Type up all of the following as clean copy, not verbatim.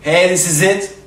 Hey, this is it.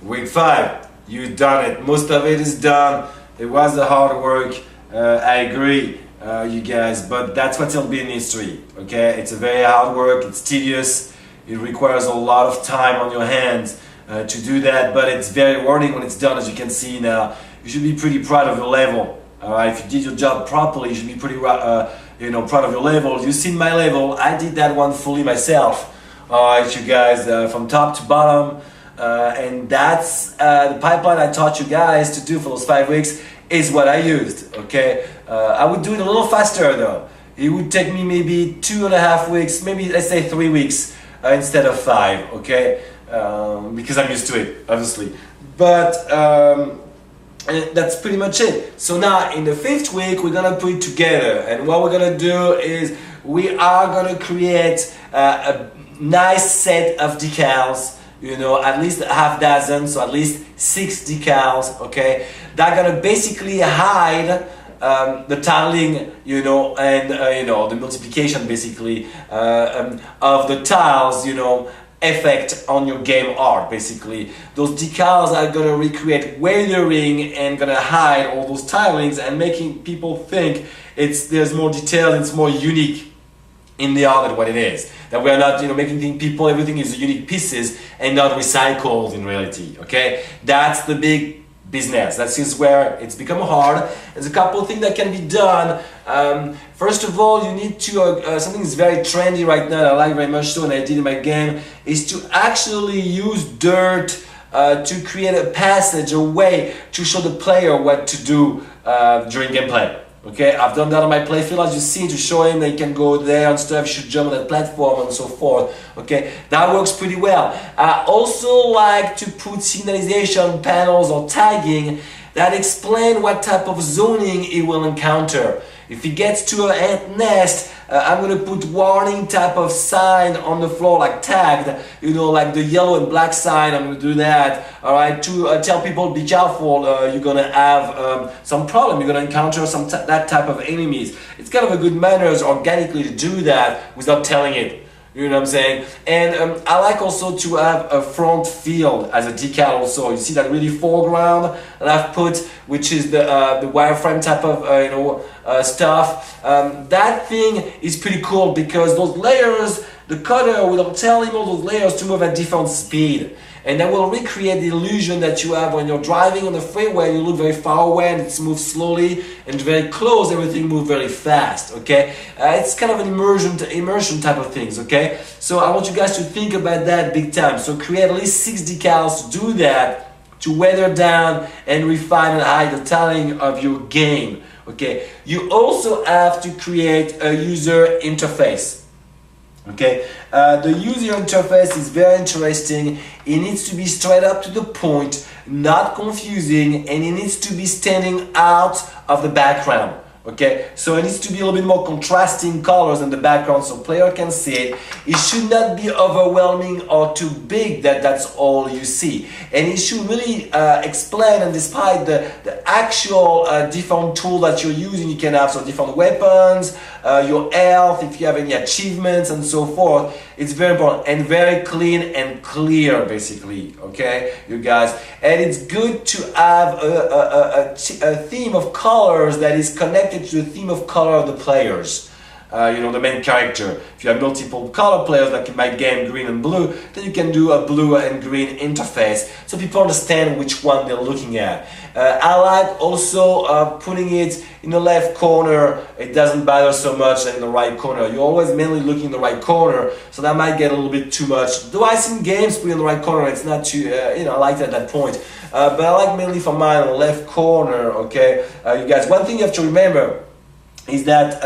Week 5. You done it. Most of it is done. It was the hard work. I agree, you guys, but that's what it'll be in history. Okay, it's a very hard work. It's tedious. It requires a lot of time on your hands to do that, but it's very rewarding when it's done. As you can see now, you should be pretty proud of your level. If you did your job properly, you should be pretty, proud of your level. You've seen my level. I did that one fully myself. Alright, you guys, from top to bottom, and that's the pipeline I taught you guys to do for those 5 weeks is what I used. Okay, I would do it a little faster though. It would take me maybe 2.5 weeks, maybe let's say 3 weeks instead of 5. Okay, because I'm used to it, obviously. But and that's pretty much it. So now in the 5th week we're gonna put it together, and what we're gonna do is we are gonna create a nice set of decals, at least a half dozen, so at least 6 decals, okay? They're gonna basically hide the tiling, and the multiplication basically of the tiles, effect on your game art. Basically those decals are going to recreate weathering and going to hide all those tilings and making people think there's more detail, it's more unique in the art than what it is, that we are not making people everything is unique pieces and not recycled in reality. Okay, that's the big business. That is where it's become hard. There's a couple of things that can be done. First of all, you need to something is very trendy right now, I like very much so, and I did in my game, is to actually use dirt to create a passage, a way to show the player what to do during gameplay. Okay, I've done that on my playfield, as you see, to show him that he can go there and stuff, should jump on that platform and so forth. Okay, that works pretty well. I also like to put signalization panels or tagging that explain what type of zoning he will encounter. If he gets to an ant nest, I'm going to put warning type of sign on the floor, like tagged, like the yellow and black sign. I'm going to do that, alright, to tell people be careful, you're going to have some problem, you're going to encounter that type of enemies. It's kind of a good manners organically to do that without telling it. You know what I'm saying? And I like also to have a front field as a decal also. You see that really foreground that I've put, which is the wireframe type of stuff. That thing is pretty cool because those layers, the cutter will tell him all those layers to move at different speed. And that will recreate the illusion that you have when you're driving on the freeway. You look very far away and it moves slowly, and very close, everything moves very fast. Okay, it's kind of an immersion type of things. Okay, so I want you guys to think about that big time. So create at least 6 decals to do that, to weather down and refine and hide the tiling of your game. Okay, you also have to create a user interface. Okay, the user interface is very interesting. It needs to be straight up to the point, not confusing, and it needs to be standing out of the background. Okay, so it needs to be a little bit more contrasting colors in the background so player can see it. It should not be overwhelming or too big that's all you see. And it should really explain, and despite the actual different tool that you're using, you can have some different weapons, your health, if you have any achievements and so forth. It's very important and very clean and clear, basically, okay, you guys. And it's good to have a theme of colors that is connected to the theme of color of the players. The main character. If you have multiple color players, like in my game, green and blue, then you can do a blue and green interface so people understand which one they're looking at. I like also putting it in the left corner. It doesn't bother so much than in the right corner. You're always mainly looking in the right corner, so that might get a little bit too much. Though I've seen games put in the right corner, it's not too, I like it at that point. But I like mainly for mine in the left corner, okay? You guys, one thing you have to remember is that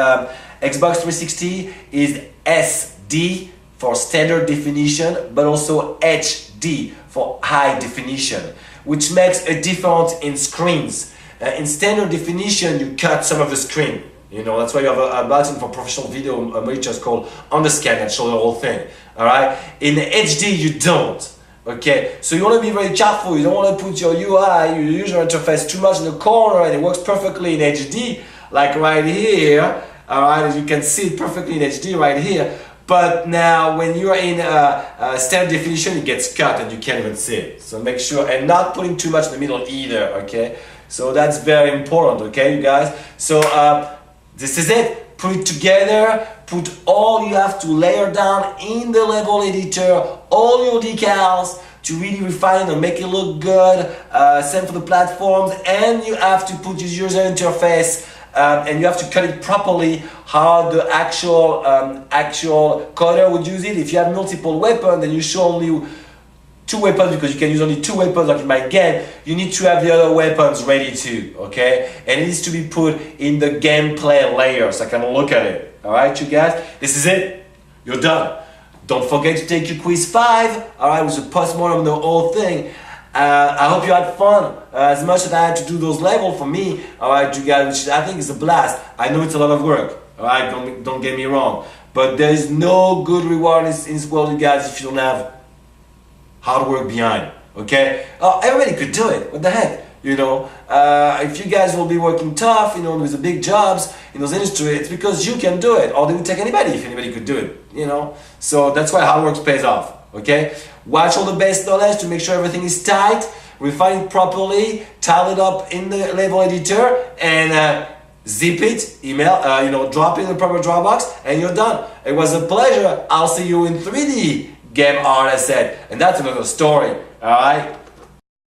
Xbox 360 is SD for standard definition, but also HD for high definition, which makes a difference in screens. In standard definition, you cut some of the screen. That's why you have a button for professional video monitors called underscan that shows the whole thing. All right. In HD, you don't. Okay, so you want to be very careful. You don't want to put your UI, your user interface, too much in the corner, and it works perfectly in HD, like right here. Alright, as you can see it perfectly in HD right here. But now when you're in standard definition, it gets cut and you can't even see it. So make sure, and not putting too much in the middle either, okay? So that's very important, okay, you guys? So this is it. Put it together, put all you have to layer down in the level editor, all your decals, to really refine and make it look good. Same for the platforms, and you have to put your user interface and you have to cut it properly how the actual coder would use it. If you have multiple weapons, then you show only 2 weapons because you can use only 2 weapons like in my game. You need to have the other weapons ready too, okay? And it needs to be put in the gameplay layer so I can look at it. Alright, you guys? This is it. You're done. Don't forget to take your quiz 5. Alright, with the postmortem, the whole thing. I hope you had fun as much as I had to do those levels for me. Alright, you guys, which I think is a blast. I know it's a lot of work. Alright, don't get me wrong. But there is no good reward in this world, you guys, if you don't have hard work behind. Okay? Everybody could do it. What the heck? You know, if you guys will be working tough, you know, with the big jobs in those industries, it's because you can do it, or they would take anybody if anybody could do it, you know. So that's why hard work pays off, okay? Watch all the base knowledge to make sure everything is tight, refine it properly, tile it up in the level editor, and zip it, email, you know, drop it in the proper Dropbox, and you're done. It was a pleasure. I'll see you in 3D game art, I said, and that's another story, all right?